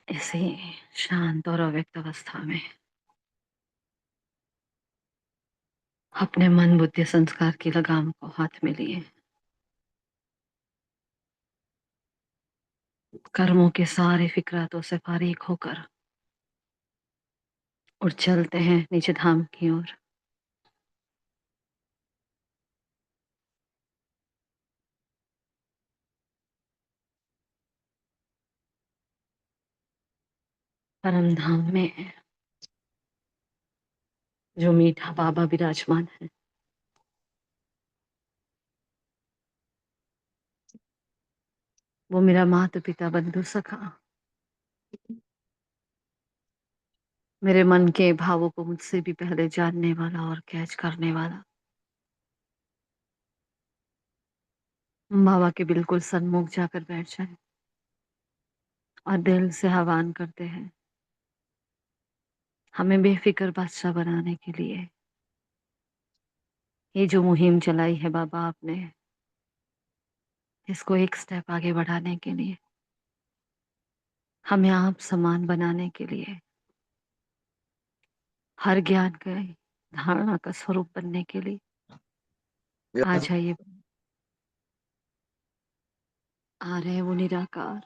ऐसे शांत और अव्यक्त अवस्था में अपने मन बुद्धि संस्कार की लगाम को हाथ में लिए कर्मों के सारे फिक्रातों से फारिग होकर और चलते हैं नीचे धाम की ओर। परम धाम में जो मीठा बाबा विराजमान है, वो मेरा माता पिता बंधु सखा, मेरे मन के भावों को मुझसे भी पहले जानने वाला और कैच करने वाला बाबा के बिल्कुल सन्मुख जाकर बैठ जाए और दिल से आह्वान करते हैं हमें बेफिक्र बादशाह बनाने के लिए। ये जो मुहिम चलाई है बाबा आपने, इसको एक स्टेप आगे बढ़ाने के लिए, हमें आप समान बनाने के लिए, हर ज्ञान के धारणा का स्वरूप बनने के लिए आ Yeah. जाइए। आ रहे हैं वो निराकार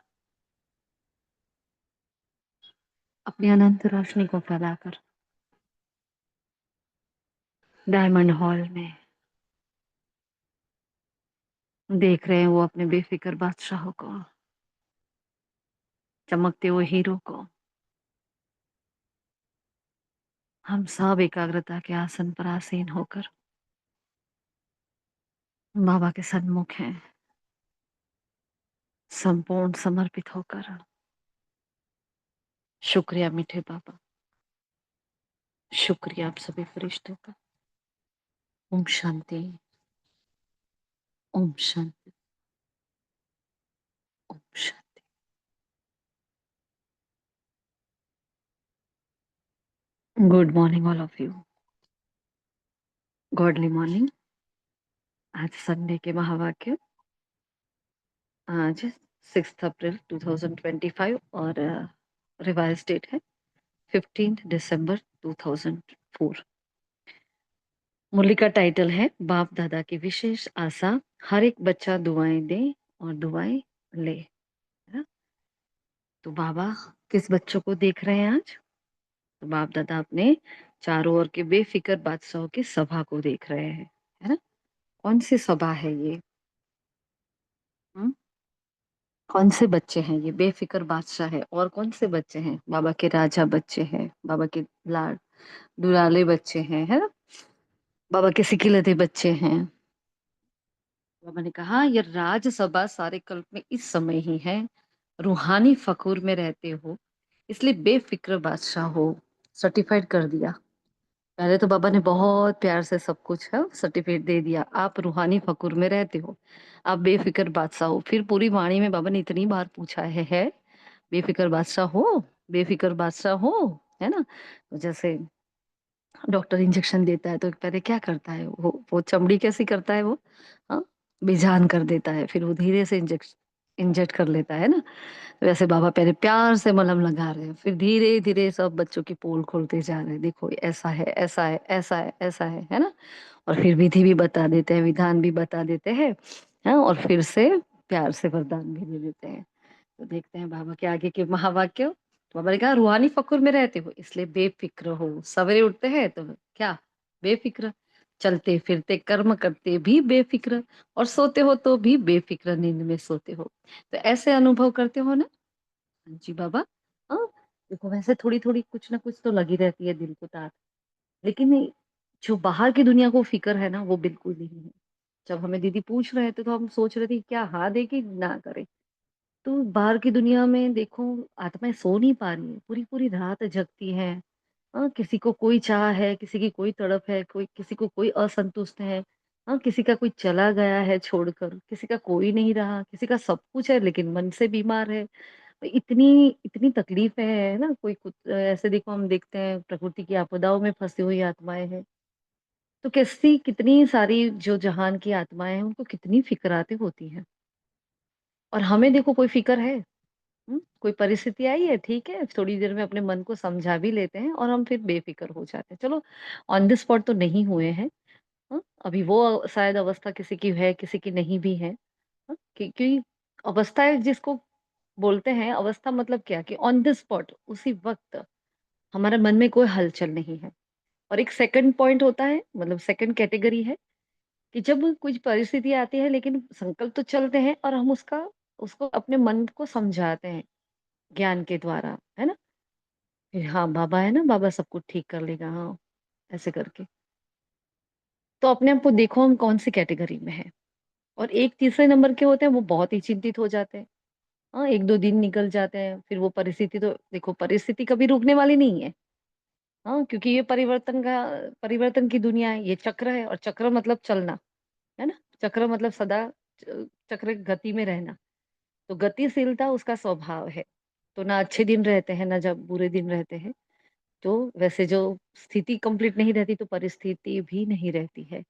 अपनी अनंत रोशनी को फैलाकर डायमंड हॉल में। देख रहे हैं वो अपने बेफिक्र बादशाहों को, चमकते हुए हीरो को। हम सब एकाग्रता के आसन पर आसीन होकर बाबा के सन्मुख हैं, संपूर्ण समर्पित होकर। शुक्रिया मीठे बाबा, शुक्रिया आप सभी फरिश्तों का। ओम शांति, ओम शांति, ओम शांति। Good morning all of you. Godly morning. आज संडे के महावाक्य, आज 6 अप्रैल 2025 और रिवाइज डेट है 15 दिसंबर 2004। मुरली का टाइटल है बाप दादा की विशेष आशा, हर एक बच्चा दुआएं दे और दुआएं ले। है ना? तो बाबा किस बच्चों को देख रहे हैं आज? तो बाप दादा अपने चारों ओर के बेफिक्र बादशाहों की सभा को देख रहे हैं। है ना? कौन सी सभा है ये? हम्म? कौन से बच्चे हैं ये? बेफिक्र बादशाह है। और कौन से बच्चे हैं? बाबा के राजा बच्चे हैं, बाबा के लाड दुलाले बच्चे हैं। है ना? बाबा के सिकिलते बच्चे हैं। बाबा ने कहा ये राजसभा सारे कल्प में इस समय ही है। रूहानी फखूर में रहते हो, इसलिए बेफिक्र बादशाह हो। सर्टिफाइड कर दिया। पहले तो बाबा ने बहुत प्यार से सब कुछ है सर्टिफिकेट दे दिया, आप रूहानी फकुर में रहते हो, आप बेफिक्र बादशाह हो। फिर पूरी वाणी में बाबा ने इतनी बार पूछा है बेफिक्र बादशाह हो, बेफिक्र बादशाह हो। है ना? तो जैसे डॉक्टर इंजेक्शन देता है तो पहले क्या करता है, वो चमड़ी कैसी करता है वो, हाँ, बेजान कर देता है, फिर वो धीरे से इंजेक्ट कर लेता है ना। तो वैसे बाबा पहले प्यार से मलहम लगा रहे हैं, फिर धीरे धीरे सब बच्चों की पोल खोलते जा रहे हैं, देखो ऐसा है, ऐसा है, ऐसा है, ऐसा है ना। और फिर विधि भी बता देते हैं, विधान भी बता देते हैं। हाँ, और फिर से प्यार से वरदान भी दे देते हैं। तो देखते हैं बाबा के आगे के महावाक्य। तो बाबा ने कहा रूहानी फकुर में रहते हो, इसलिए बेफिक्र हो। सवेरे उठते हैं तो क्या? बेफिक्र। चलते फिरते कर्म करते भी बेफिक्र, और सोते हो तो भी बेफिक्र नींद में सोते हो। तो ऐसे अनुभव करते हो ना? हाँ जी बाबा। हाँ, देखो वैसे थोड़ी थोड़ी कुछ ना कुछ तो लगी रहती है दिल को ताक, लेकिन जो बाहर की दुनिया को फिक्र है ना, वो बिल्कुल नहीं है। जब हमें दीदी पूछ रहे थे तो हम सोच रहे थे क्या हाँ दे कि ना करे। तो बाहर की दुनिया में देखो, आत्माएं सो नहीं पा रही है, पूरी पूरी रात जगती है। हाँ, किसी को कोई चाह है, किसी की कोई तड़प है, कोई किसी को कोई असंतुष्ट है। हाँ, किसी का कोई चला गया है छोड़कर, किसी का कोई नहीं रहा, किसी का सब कुछ है लेकिन मन से बीमार है। तो इतनी इतनी तकलीफें है ना। कोई कुछ ऐसे देखो, हम देखते हैं प्रकृति की आपदाओं में फंसी हुई आत्माएं हैं। तो कैसी कितनी सारी जो जहान की आत्माएं हैं, उनको कितनी फिक्रातें होती हैं। और हमें देखो कोई फिक्र है? कोई परिस्थिति आई है, ठीक है, थोड़ी देर में अपने मन को समझा भी लेते हैं और हम फिर बेफिक्र हो जाते हैं। चलो, ऑन द स्पॉट तो नहीं हुए हैं। अभी वो शायद अवस्था किसी की है, किसी की नहीं भी है। क्योंकि अवस्था है जिसको बोलते हैं, अवस्था मतलब क्या, कि ऑन द स्पॉट उसी वक्त हमारे मन में कोई हलचल नहीं है। और एक सेकंड पॉइंट होता है, मतलब सेकंड कैटेगरी है, कि जब कुछ परिस्थिति आती है लेकिन संकल्प तो चलते हैं और हम उसका उसको अपने मन को समझाते हैं ज्ञान के द्वारा, है ना। फिर हाँ, बाबा है ना, बाबा सब कुछ ठीक कर लेगा, हाँ, ऐसे करके। तो अपने आप को देखो हम कौन सी कैटेगरी में है। और एक तीसरे नंबर के होते हैं, वो बहुत ही चिंतित हो जाते हैं। हाँ, एक दो दिन निकल जाते हैं, फिर वो परिस्थिति, तो देखो परिस्थिति कभी रुकने वाली नहीं है। हाँ, क्योंकि ये परिवर्तन की दुनिया है, ये चक्र है, और चक्र मतलब चलना, है ना। चक्र मतलब सदा चक्र गति में रहना। तो गतिशीलता उसका स्वभाव है। तो ना अच्छे दिन रहते हैं, ना जब बुरे दिन रहते हैं। तो वैसे जो स्थिति कंप्लीट नहीं रहती, तो परिस्थिति भी नहीं रहती है।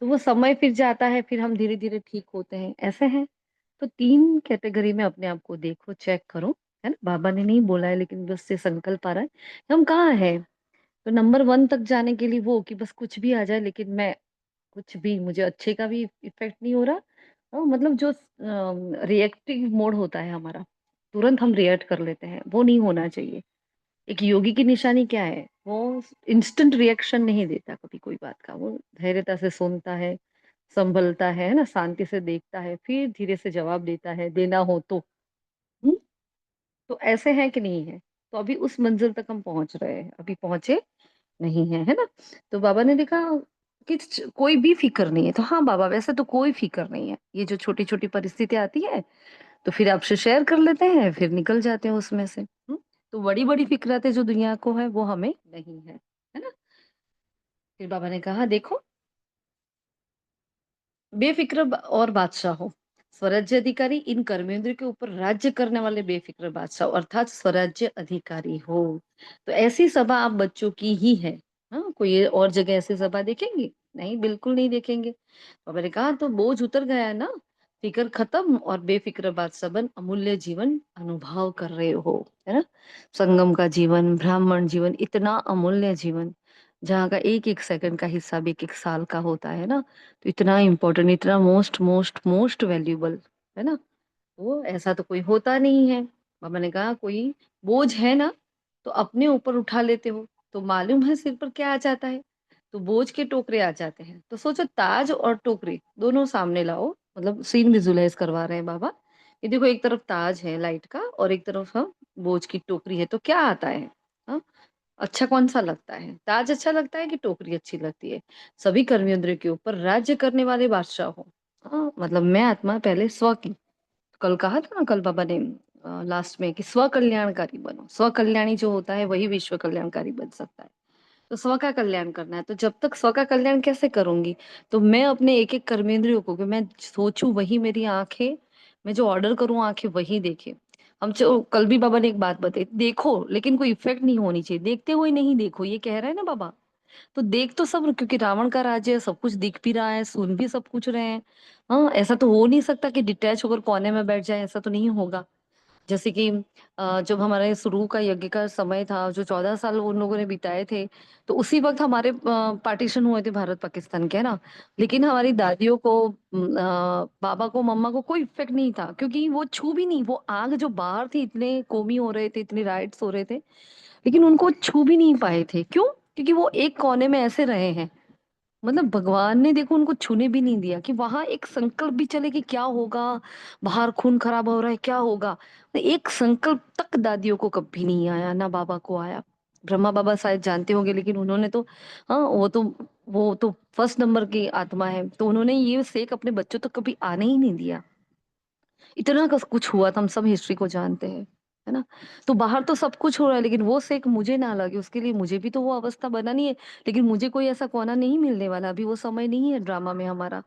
तो वो समय फिर जाता है, फिर हम धीरे धीरे ठीक होते हैं, ऐसे हैं। तो तीन कैटेगरी में अपने आप को देखो, चेक करो, है ना। बाबा ने नहीं बोला है, लेकिन बस से संकल्प आ रहा है कि हम कहाँ है। तो नंबर वन तक जाने के लिए वो, कि बस कुछ भी आ जाए लेकिन मैं कुछ भी, मुझे अच्छे का भी इफेक्ट नहीं हो रहा। मतलब जो रिएक्टिव मोड होता है हमारा, तुरंत हम रिएक्ट कर लेते हैं, वो नहीं होना चाहिए। एक योगी की निशानी क्या है, वो इंस्टेंट रिएक्शन नहीं देता कभी कोई बात का। वो धैर्यता से सुनता है, संभलता है ना, शांति से देखता है, फिर धीरे से जवाब देता है, देना हो तो। हम्म, तो ऐसे है कि नहीं है। तो अभी उस मंजिल तक हम पहुंच रहे हैं, अभी पहुंचे नहीं है, है ना। तो बाबा ने देखा कि कोई भी फिक्र नहीं है। तो हाँ बाबा, वैसे तो कोई फिक्र नहीं है, ये जो छोटी छोटी परिस्थिति आती है, तो फिर आपसे शेयर कर लेते हैं, फिर निकल जाते हैं उसमें से। तो बड़ी बड़ी फिक्रातें जो दुनिया को है, वो हमें नहीं है ना। फिर बाबा ने कहा, देखो, बेफिक्र और बादशाह हो, स्वराज्य अधिकारी, इन कर्मेंद्र के ऊपर राज्य करने वाले बेफिक्र बादशाह अर्थात स्वराज्य अधिकारी हो। तो ऐसी सभा आप बच्चों की ही है। हाँ, कोई और जगह ऐसी सभा देखेंगे? नहीं, बिल्कुल नहीं देखेंगे। तो मैंने कहा, तो बोझ उतर गया है ना, फिक्र खत्म, और बेफिक्र बादशाह बन अमूल्य जीवन अनुभव कर रहे हो, है ना। संगम का जीवन, ब्राह्मण जीवन, इतना अमूल्य जीवन, जहाँ का एक एक सेकंड का हिसाब एक एक साल का होता है ना। तो इतना इम्पोर्टेंट, इतना मोस्ट मोस्ट मोस्ट वैल्यूबल, है ना। वो ऐसा तो कोई होता नहीं है। और मैंने कहा, कोई बोझ है ना, तो अपने ऊपर उठा लेते हो, तो मालूम है सिर पर क्या आ जाता है। तो बोझ के टोकरे आ जाते हैं। तो सोचो, ताज और टोकरी दोनों सामने लाओ, मतलब सीन विजुलाइज करवा रहे हैं बाबा। ये देखो, एक तरफ ताज है लाइट का, और एक तरफ बोझ की टोकरी है। तो क्या आता है? हाँ, अच्छा कौन सा लगता है? ताज अच्छा लगता है कि टोकरी अच्छी लगती है? सभी कर्मेंद्र के ऊपर राज्य करने वाले बादशाह हो। हाँ, मतलब मैं आत्मा पहले स्व की, कल कहा था ना, कल बाबा ने लास्ट में, कि स्व कल्याणकारी बनो। स्व कल्याणी जो होता है, वही विश्व कल्याणकारी बन सकता है। तो स्व का कल्याण करना है, तो जब तक स्व का कल्याण कैसे करूंगी? तो मैं अपने एक एक कर्मेंद्रियों को, कि मैं सोचूं वही मेरी आंखें, मैं जो ऑर्डर करूं आंखें वही देखे। हम कल भी बाबा ने एक बात बताई, देखो लेकिन कोई इफेक्ट नहीं होनी चाहिए, देखते हुए नहीं देखो, ये कह रहे हैं ना बाबा। तो देख तो सब, क्योंकि रावण का राज्य है, सब कुछ दिख भी रहा है, सुन भी सब कुछ रहे हैं। हाँ, ऐसा तो हो नहीं सकता कि डिटैच होकर कोने में बैठ जाए, ऐसा तो नहीं होगा। जैसे कि जब हमारे शुरू का यज्ञ का समय था, जो 14 साल उन लोगों ने बिताए थे, तो उसी वक्त हमारे पार्टीशन हुए थे भारत पाकिस्तान के, है ना। लेकिन हमारी दादियों को, बाबा को, मम्मा को कोई इफेक्ट नहीं था, क्योंकि वो छू भी नहीं, वो आग जो बाहर थी, इतने कोमी हो रहे थे, इतने राइट्स हो रहे थे, लेकिन उनको छू भी नहीं पाए थे। क्यों? क्योंकि वो एक कोने में ऐसे रहे हैं। मतलब भगवान ने देखो उनको छूने भी नहीं दिया, कि वहां एक संकल्प भी चले कि क्या होगा, बाहर खून खराब हो रहा है, क्या होगा। तो एक संकल्प तक दादियों को कभी नहीं आया, ना बाबा को आया। ब्रह्मा बाबा शायद जानते होंगे, लेकिन उन्होंने तो, हाँ, वो तो फर्स्ट नंबर की आत्मा है, तो उन्होंने ये सेक अपने बच्चों तक कभी आने ही नहीं दिया। इतना कुछ हुआ था, हम सब हिस्ट्री को जानते हैं, है ना। तो बाहर तो सब कुछ हो रहा है, लेकिन वो सेक मुझे ना लगे, उसके लिए मुझे भी तो वो अवस्था बना नहीं है। लेकिन मुझे कोई ऐसा कोना नहीं मिलने वाला, अभी वो समय नहीं है ड्रामा में हमारा,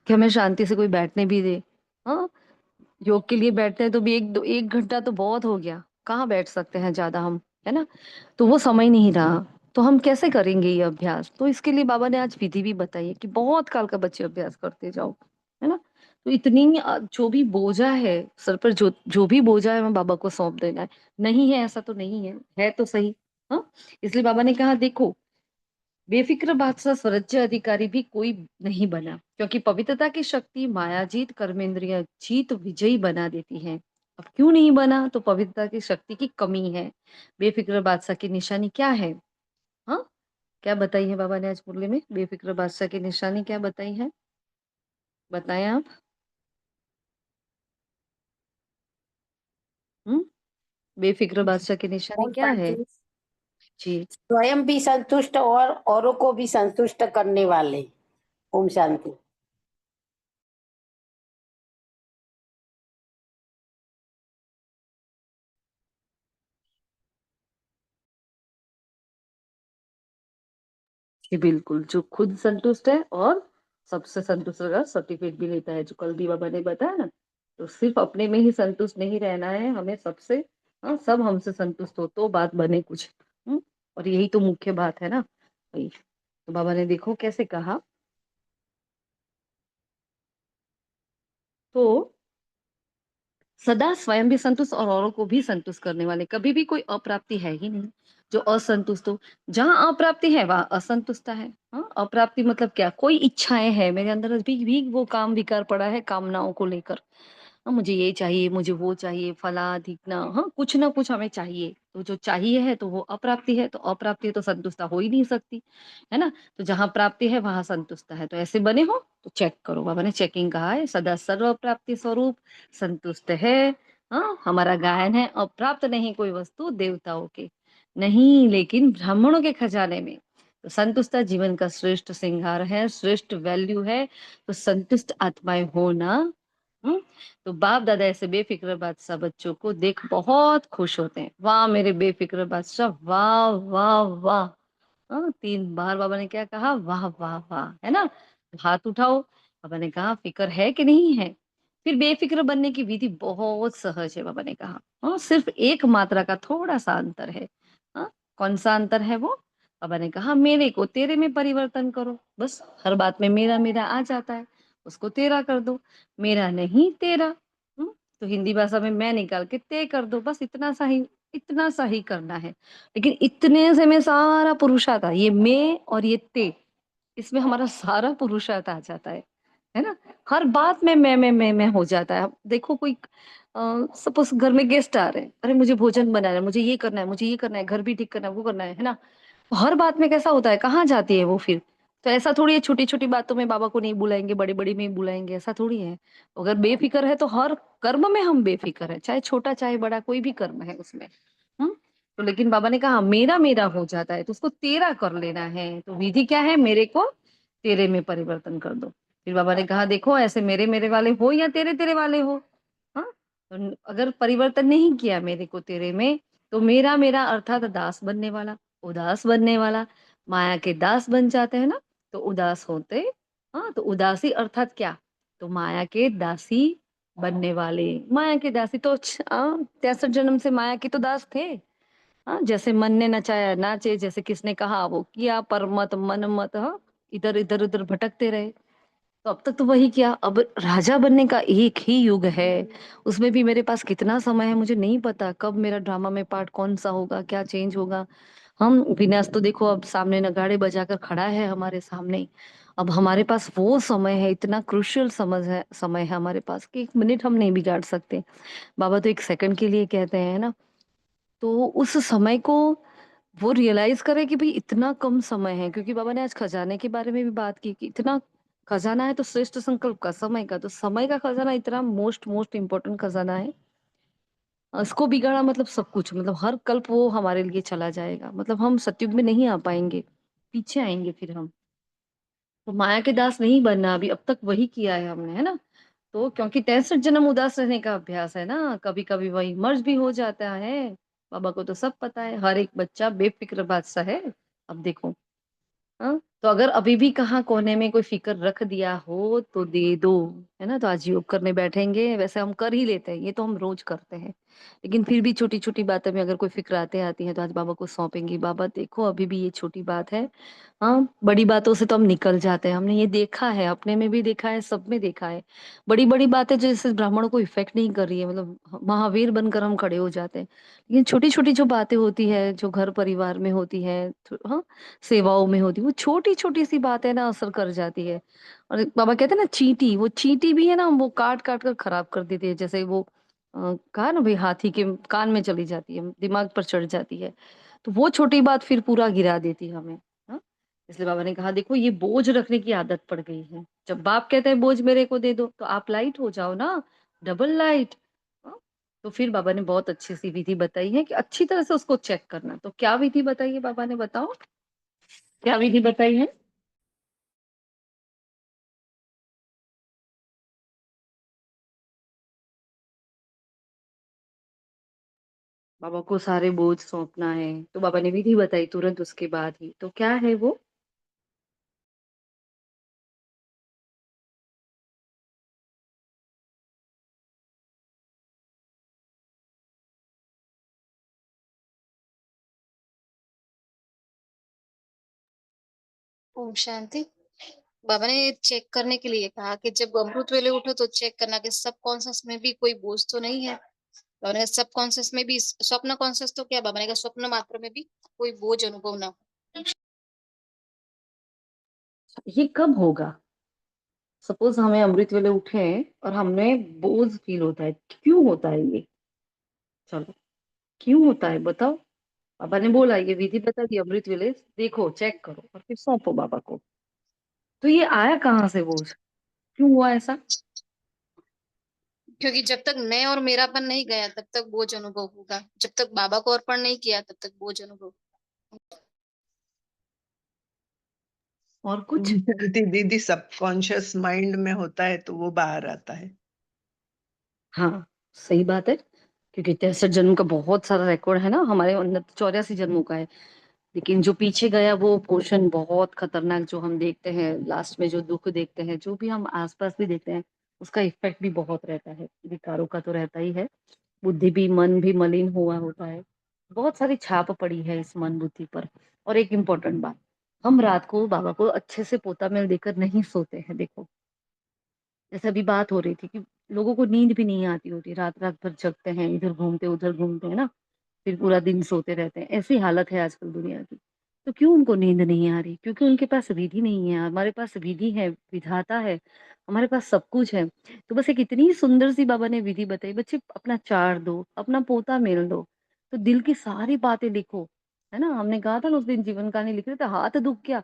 कि हमें शांति से कोई बैठने भी दे। हाँ, योग के लिए बैठते हैं तो भी 1 घंटा तो बहुत हो गया, कहाँ बैठ सकते हैं ज्यादा हम, है ना। तो वो समय नहीं रहा। तो हम कैसे करेंगे ये अभ्यास? तो इसके लिए बाबा ने आज विधि भी बताई है, कि बहुत काल का बच्चे अभ्यास करते जाओ, है ना। तो इतनी जो भी बोझा है सर पर, जो जो भी बोझा है मैं बाबा को सौंप देना है। नहीं है ऐसा तो नहीं है तो सही। हाँ, इसलिए बाबा ने कहा देखो, बेफिक्र बादशाह स्वराज्य अधिकारी भी कोई नहीं बना, क्योंकि पवित्रता की शक्ति मायाजीत कर्मेंद्रिय जीत विजयी बना देती है। अब क्यों नहीं बना? तो पवित्रता की शक्ति की कमी है। बेफिक्र बादशाह की निशानी क्या है? हाँ, क्या बताई है बाबा ने आज मुरली में? बेफिक्र बादशाह की निशानी क्या बताई है, बताएं आप। हम्म, बेफिक्र बादशाह की निशानी ओम क्या है? शांति। जी, स्वयं भी संतुष्ट और औरों को भी संतुष्ट करने वाले। ओम शांति। जी बिल्कुल, जो खुद संतुष्ट है और सबसे संतुष्ट का सर्टिफिकेट भी लेता है, जो कल दी बाबा ने बताया ना। तो सिर्फ अपने में ही संतुष्ट नहीं रहना है हमें, सबसे। हाँ, सब हमसे संतुष्ट हो तो बात बने कुछ। और यही तो मुख्य बात है ना भाई। तो बाबा ने देखो कैसे कहा। तो सदा स्वयं भी संतुष्ट और औरों को भी संतुष्ट करने वाले, कभी भी कोई अप्राप्ति है ही नहीं जो असंतुष्ट हो। जहां अप्राप्ति है वहां असंतुष्टता है। हाँ, अप्राप्ति मतलब क्या? कोई इच्छाएं है मेरे अंदर, भी वो काम विकार पड़ा है कामनाओं को लेकर। हाँ, मुझे ये चाहिए, मुझे वो चाहिए, फला ढिकना, हाँ कुछ ना कुछ हमें चाहिए। तो जो चाहिए है तो वो अप्राप्ति है, तो अप्राप्ति है तो संतुष्टता हो ही नहीं सकती, है ना। तो जहां प्राप्ति है वहां संतुष्टता है, तो ऐसे बने हो तो चेक करो। बाबा ने चेकिंग कहा है, सदा सर्व प्राप्ति स्वरूप संतुष्ट है। हाँ, हमारा गायन है, अप्राप्त नहीं कोई वस्तु देवताओं के नहीं, लेकिन ब्राह्मणों के खजाने में। तो संतुष्टता जीवन का श्रेष्ठ श्रृंगार है, श्रेष्ठ वैल्यू है। तो संतुष्ट आत्माएं होना। हम्म, तो बाप दादा ऐसे बेफिक्र बादशाह बच्चों को देख बहुत खुश होते हैं। वाह मेरे बेफिक्र बादशाह, वाह वाह वाह। हाँ, 3 बार बाबा ने क्या कहा? वाह वाह वाह, है ना। हाथ उठाओ। बाबा ने कहा फिक्र है कि नहीं है? फिर बेफिक्र बनने की विधि बहुत सहज है, बाबा ने कहा। हाँ, सिर्फ एक मात्रा का थोड़ा सा अंतर है। हाँ, कौन सा अंतर है वो? बाबा ने कहा मेरे को तेरे में परिवर्तन करो, बस। हर बात में मेरा मेरा आ जाता है, उसको तेरा कर दो। मेरा नहीं तेरा। तो हिंदी भाषा में मैं निकाल के ते कर दो, बस इतना सा ही, इतना सा ही करना है। लेकिन इतने से में सारा पुरुषार्थ, ये मैं और ये ते, इसमें हमारा सारा पुरुषार्थ आ जाता है ना। हर बात में मैं हो जाता है। अब देखो कोई सपोज घर में गेस्ट आ रहे हैं, अरे मुझे भोजन बनाना है, मुझे ये करना है, मुझे ये करना है, घर भी ठीक करना है, वो करना है ना। हर बात में कैसा होता है, कहाँ जाती है वो फिर? तो ऐसा थोड़ी है छोटी छोटी बातों में बाबा को नहीं बुलाएंगे, बड़ी बड़ी में ही बुलाएंगे, ऐसा थोड़ी है। अगर बेफिक्र है तो हर कर्म में हम बेफिक्र है, चाहे छोटा चाहे बड़ा, कोई भी कर्म है उसमें। हम्म, तो लेकिन बाबा ने कहा मेरा मेरा हो जाता है तो उसको तेरा कर लेना है। तो विधि क्या है? मेरे को तेरे में परिवर्तन कर दो। फिर बाबा ने कहा देखो, ऐसे मेरे मेरे वाले हो या तेरे तेरे वाले हो। हाँ, तो अगर परिवर्तन नहीं किया मेरे को तेरे में, तो मेरा मेरा अर्थात दास बनने वाला, उदास बनने वाला। माया के दास बन जाते हैं ना, तो उदास होते। हाँ, तो उदासी अर्थात क्या? तो माया के दासी बनने वाले। माया के दासी तो 63 जन्म से माया के तो दास थे। हाँ, जैसे मन ने नचाया नाचे, जैसे किसने कहा वो किया, पर मत मन मत, हाँ, इधर इधर उधर भटकते रहे। तो अब तक तो वही किया, अब राजा बनने का एक ही युग है। उसमें भी मेरे पास कितना समय है मुझे नहीं पता, कब मेरा ड्रामा में पार्ट कौन सा होगा, क्या चेंज होगा। हम विनाश तो देखो अब सामने नगाड़े बजाकर खड़ा है हमारे सामने। अब हमारे पास वो समय है, इतना क्रुशियल समय है हमारे पास कि 1 मिनट हम नहीं बिगाड़ सकते। बाबा तो 1 सेकंड के लिए कहते हैं ना। तो उस समय को वो रियलाइज करे कि भाई इतना कम समय है, क्योंकि बाबा ने आज खजाने के बारे में भी बात की कि इतना खजाना है, तो श्रेष्ठ संकल्प का समय का, तो समय का खजाना इतना मोस्ट मोस्ट इम्पोर्टेंट खजाना है। इसको बिगाड़ा मतलब सब कुछ, मतलब हर कल्प वो हमारे लिए चला जाएगा, मतलब हम सतयुग में नहीं आ पाएंगे, पीछे आएंगे फिर हम। तो माया के दास नहीं बनना, अभी अब तक वही किया है हमने, है ना। तो क्योंकि 63 जन्म उदास रहने का अभ्यास है ना, कभी कभी वही मर्ज भी हो जाता है। बाबा को तो सब पता है, हर एक बच्चा बेफिक्र बादशाह है। अब देखो, हाँ, तो अगर अभी भी कहाँ कोने में कोई फ़िक्र रख दिया हो तो दे दो, है ना? तो आज योग करने बैठेंगे, वैसे हम कर ही लेते हैं, ये तो हम रोज़ करते हैं। लेकिन फिर भी छोटी-छोटी बातों में अगर कोई फ़िक्र आते आती है तो आज बाबा को सौंपेंगे, बाबा देखो अभी भी ये छोटी बात है। हाँ, बड़ी बातों से तो हम निकल जाते हैं, हमने ये देखा है, अपने में भी देखा है, सब में देखा है। बड़ी-बड़ी बातें जैसे ब्राह्मणों को इफ़ेक्ट नहीं कर रही है, मतलब महावीर बनकर हम खड़े हो जाते हैं। लेकिन छोटी-छोटी जो बातें होती है, जो घर परिवार में होती है, हाँ, सेवाओं में होती है, वो छोटी-छोटी सी बातें ना असर कर जाती है। और बाबा कहते हैं ना चींटी, वो चींटी भी है ना वो काट-काट कर खराब कर देती है। जैसे वो कहा ना भई हाथी के कान में चली जाती है, दिमाग पर चढ़ जाती है। तो वो छोटी बात फिर पूरा गिरा देती है हमें, हाँ? इसलिए बाबा ने कहा देखो ये बोझ रखने की आदत पड़ गई है। जब बाप कहते हैं बोझ मेरे को दे दो, तो आप लाइट हो जाओ ना, डबल लाइट। हाँ? तो फिर बाबा ने बहुत अच्छी-सी विधि बताई है कि अच्छी तरह से उसको चेक करना। तो क्या विधि बताई है बाबा ने बताओ? क्या विधि बताई है? बाबा को सारे बोझ सौंपना है, तो बाबा ने विधि बताई तुरंत उसके बाद ही, तो क्या है वो? ओम शांति। बाबा ने चेक करने के लिए कहा कि जब अमृत वेले उठो तो चेक करना कि सबकॉन्शियस में भी कोई बोझ तो नहीं है। बाबा ने कहा सबकॉन्शियस में भी, स्वप्न कॉन्शियस तो क्या, बाबा ने कहा स्वप्न मात्र में भी कोई बोझ अनुभव ना हो। ये कब होगा? सपोज़ हमें अमृत वेले उठे और हमें बोझ फ़ील होता है, क्यों होता है ये? चलो, क्यों होता है बताओ? बाबा ने बोला ये विधि बता दी अमृत वेले देखो, चेक करो और फिर सौंपो बाबा को। तो ये आया कहाँ से बोझ? क्यों हुआ ऐसा? क्योंकि जब तक मैं और मेरापन नहीं गया तब तक बोझ अनुभव होगा, जब तक बाबा को अर्पण नहीं किया तब तक बोझ अनुभव। और कुछ? दीदी दीदी सबकॉन्शियस माइंड में होता है तो वो बाहर आता है। हाँ, सही बात है, क्योंकि 63 जन्म का बहुत सारा रिकॉर्ड है ना, हमारे अंदर 84 जन्मों का है। लेकिन जो पीछे गया वो पोर्शन बहुत खतरनाक जो हम देखते हैं, लास्ट में जो दुःख देखते हैं, जो भी हम आस-पास भी देखते हैं, उसका इफ़ेक्ट भी बहुत रहता है। विकारों का तो रहता ही है, बुद्धि भी, मन भी मलिन हुआ होता है। बहुत सारी छाप पड़ी है इस मन बुद्धि पर। और एक इम्पोर्टेंट बात, हम रात को बाबा को अच्छे से पोता-मेल देकर नहीं सोते हैं देखो। जैसे अभी बात हो रही थी कि लोगों को नींद भी नहीं आती होती, रात-रात भर जगते हैं, इधर घूमते, उधर घूमते हैं ना, फिर पूरा दिन सोते रहते हैं। ऐसी हालत है आजकल दुनिया की। तो क्यों उनको नींद नहीं आ रही? क्योंकि उनके पास विधि नहीं है, हमारे पास विधि है, विधाता है, हमारे पास सब कुछ है। तो बस एक इतनी सुंदर-सी बाबा ने विधि बताई, बच्चे अपना चार दो, अपना पोता मेल दो, तो दिल की सारी बातें लिखो, है ना? हमने कहा था ना उस दिन जीवन कहानी लिख रहे थे, हाथ दुःख गया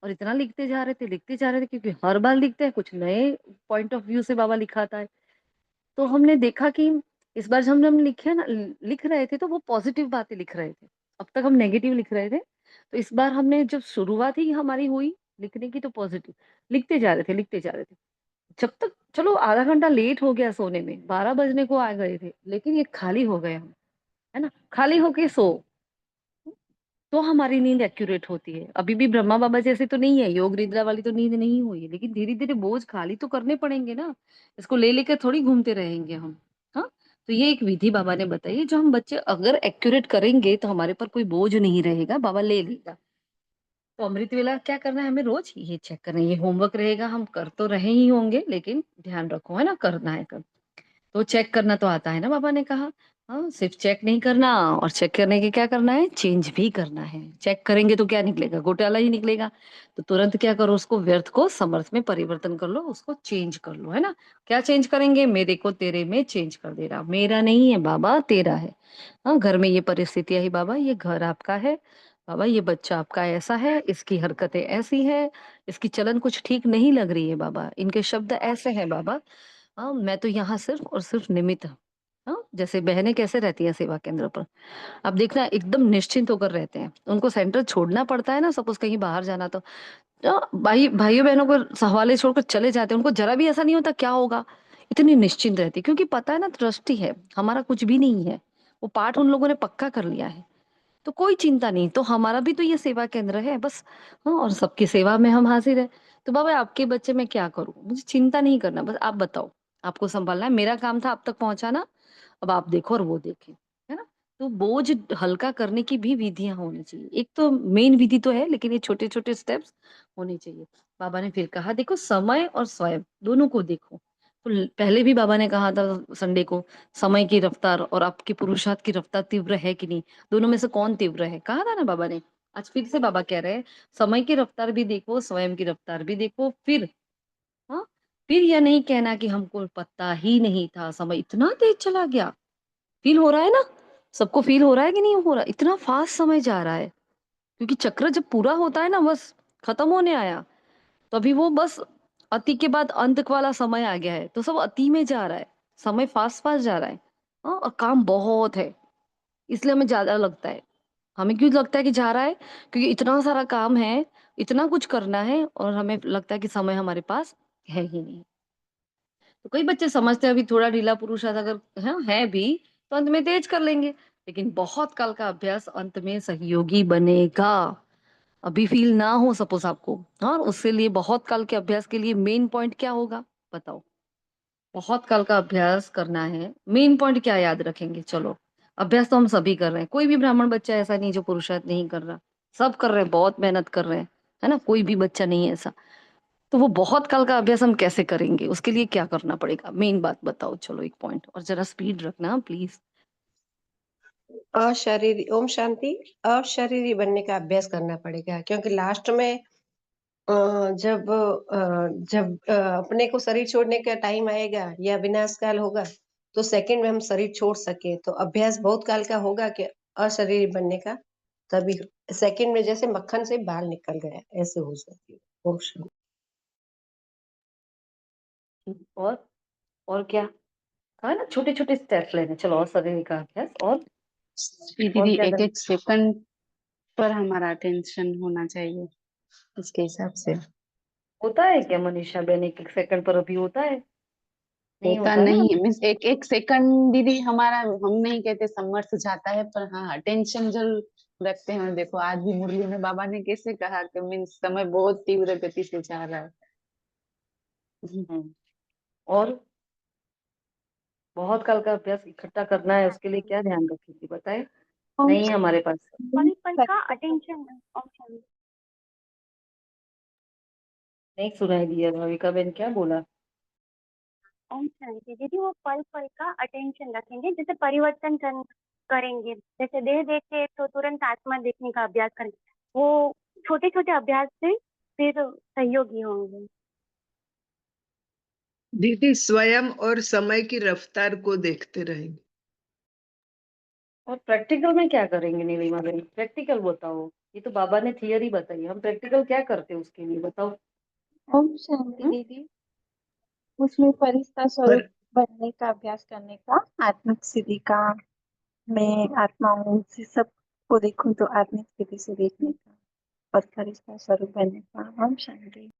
और इतना लिखते जा रहे थे क्योंकि हर बार लिखते हैं, कुछ नए पॉइंट ऑफ व्यू से बाबा लिखाता है। तो हमने देखा कि इस बार जब हम लिखे ना लिख रहे थे तो वो पॉजिटिव बातें लिख रहे थे। अब तक हम नेगेटिव लिख रहे थे। तो इस बार हमने जब शुरुआत ही हमारी हुई लिखने की तो पॉजिटिव लिखते जा रहे थे। जब तक चलो आधा घंटा लेट हो गया सोने में, 12 बजने को आ गए थे, लेकिन ये खाली हो गए हम, है ना? खाली होके सो तो हमारी नींद एक्यूरेट होती है। अभी भी ब्रह्मा बाबा जैसे तो नहीं है, योग निद्रा वाली तो नींद नहीं हुई है, लेकिन धीरे-धीरे बोझ खाली तो करने पड़ेंगे ना। इसको ले लेकर थोड़ी घूमते रहेंगे हम, हाँ? तो ये एक विधि बाबा ने बताई है, जो हम बच्चे अगर एक्यूरेट करेंगे तो हमारे पर कोई बोझ नहीं रहेगा, बाबा ले लेगा। तो अमृत वेला क्या करना है हमें रोज? ये चेक करना है, ये होमवर्क रहेगा, हम कर तो रहे ही होंगे, लेकिन ध्यान रखो, है ना? करना है कब। तो चेक करना तो आता है ना बाबा ने कहा। हाँ, सिर्फ चेक नहीं करना और चेक करने के क्या करना है? चेंज भी करना है। चेक करेंगे तो क्या निकलेगा? घोटाला ही निकलेगा। तो तुरंत क्या करो उसको व्यर्थ को समर्थ में परिवर्तन कर लो, उसको चेंज कर लो, है ना? क्या चेंज करेंगे? मेरे को तेरे में चेंज कर देना। मेरा नहीं है बाबा, तेरा है। हाँ, घर में ये परिस्थितियाँ है बाबा, ये घर आपका है। बाबा ये बच्चा आपका ऐसा है, इसकी हरकतें ऐसी हैं, इसकी चलन कुछ ठीक नहीं लग रही है बाबा, इनके शब्द ऐसे हैं बाबा। हाँ, मैं तो यहाँ सिर्फ़ और सिर्फ़ निमित्त हूँ। हाँ, जैसे बहनें कैसे रहती हैं सेवा केंद्र पर। आप देखना एकदम निश्चिंत होकर रहते हैं। उनको सेंटर छोड़ना पड़ता है ना सपोज़ कहीं बाहर जाना तो भाइयों-बहनों को हवाले छोड़कर चले जाते हैं। उनको ज़रा भी ऐसा नहीं होता क्या होगा? इतनी निश्चिंत रहती है क्योंकि पता है ना ट्रस्टी है, हमारा कुछ भी नहीं है। वो पाठ उन लोगों ने पक्का कर लिया है। तो कोई चिंता नहीं, तो हमारा भी तो ये सेवा केंद्र है बस। हाँ, और सबकी सेवा में हम हाज़िर हैं। तो बाबा आपके बच्चे मैं क्या करूँ? मुझे चिंता नहीं करना, बस आप बताओ, आपको सँभालना है, मेरा काम था आप तक पहुँचाना, अब आप देखो और वो देखे, है ना? तो बोझ हल्का करने की भी विधियाँ होनी चाहिए। एक तो मेन विधि तो है, लेकिन ये छोटे-छोटे स्टेप्स होने चाहिए। बाबा ने फिर कहा देखो समय और स्वयं दोनों को देखो। तो पहले भी बाबा ने कहा था संडे को, समय की रफ्तार और आपके पुरुषार्थ की रफ्तार तीव्र है कि नहीं? दोनों में से कौन तीव्र है? कहा था ना बाबा ने। आज फिर से बाबा कह रहे हैं, समय की रफ्तार भी देखो, स्वयं की रफ्तार भी देखो, फिर हाँ, फिर यह नहीं कहना कि हमको पता ही नहीं था, समय इतना तेज चला गया। फ़ील हो रहा है ना? सबको फ़ील हो रहा है कि नहीं हो रहा? इतना फ़ास्ट समय जा रहा है, क्योंकि चक्र जब पूरा होता है ना बस खत्म होने आया, तो अभी वो बस अति के बाद अंत वाला समय आ गया है, तो सब अति में जा रहा है। समय फ़ास्ट-फ़ास्ट जा रहा है। हाँ, और काम बहुत है, इसलिए हमें ज़्यादा लगता है। हमें क्यों लगता है कि जा रहा है? क्योंकि इतना सारा काम है, इतना कुछ करना है और हमें लगता है कि समय हमारे पास है ही नहीं। तो कई बच्चे समझते हैं अभी थोड़ा ढीला पुरुषार्थ अगर हाँ, है भी तो अंत में तेज कर लेंगे। लेकिन बहुत काल का अभ्यास अंत में सहयोगी बनेगा। अभी फ़ील ना हो सपोज़ आपको, हाँ, उसके लिए बहुत काल के अभ्यास के लिए मेन पॉइंट क्या होगा? बताओ। बहुत काल का अभ्यास करना है, मेन पॉइंट क्या याद रखेंगे? चलो, अभ्यास तो हम सभी कर रहे हैं, कोई भी ब्राह्मण बच्चा ऐसा नहीं जो पुरुषार्थ नहीं कर रहा। सब कर रहे हैं, बहुत मेहनत कर रहे हैं, है ना? कोई भी बच्चा नहीं है ऐसा। तो वो बहुत काल का अभ्यास हम कैसे करेंगे? उसके लिए क्या करना पड़ेगा? मेन बात बताओ चलो एक पॉइंट और ज़रा स्पीड रखना प्लीज़। अशरीरी ओम शांति। अशरीरी बनने का अभ्यास करना पड़ेगा क्योंकि लास्ट में जब अपने को शरीर छोड़ने का टाइम आएगा या विनाश काल होगा तो सेकंड में हम शरीर छोड़ सके तो अभ्यास बहुत काल का होगा कि अशरीरी बनने का, तभी सेकंड में जैसे मक्खन से बाल निकल गया ऐसे हो सकती है। ओम शांति। और और क्या? कहा ना छोटे-छोटे स्टेप्स लेने चलो और शरीर का अभ्यास जी और दीदी, क्या करना? एक-एक सेकंड पर हमारा अटेंशन होना चाहिए, इसके हिसाब से। होता है क्या मनीषा बहन 1-1 सेकंड पर अभी होता है? नहीं होता होता ना? नहीं मीन्स एक-एक सेकंड दीदी हमारा, हम नहीं कहते समर्थ जाता है, पर हाँ, अटेंशन ज़रूर रखते हैं। और देखो आज भी मुरली में बाबा ने कैसे कहा कि मीन्स समय बहुत तीव्र गति से जा रहा है। हुँ, और बहुत काल का अभ्यास इकट्ठा करना है उसके लिए क्या ध्यान रखेंगी बताएँ? नहीं है हमारे पास। पल-पल का अटेंशन ऑप्शन। नहीं सुनाई दिया भाविका बहन क्या बोला? ओम शांति दीदी, वो पल-पल का अटेंशन रखेंगे, जैसे परिवर्तन करेंगे, जैसे देह देख के तो तुरंत आत्मा देखने का अभ्यास करेंगे। वो छोटे-छोटे अभ्यास से फिर सहयोगी होंगे। दीदी स्वयं और समय की रफ्तार को देखते रहेंगे। और प्रैक्टिकल में क्या करेंगे नीलिमा बहन? प्रैक्टिकल बताओ। ये तो बाबा ने थियरी बताई, हम प्रैक्टिकल क्या करते हैं उसके लिए बताओ? ओम शांति हुँ? दीदी, उसमें फरिश्ता स्वरूप पर बनने का अभ्यास करने का, आत्मिक स्थिति का, मैं आत्मा हूँ उसी सबको देखूं तो आत्मिक स्थिति से देखने का और फरिश्ता स्वरूप बनने का। ओम शांति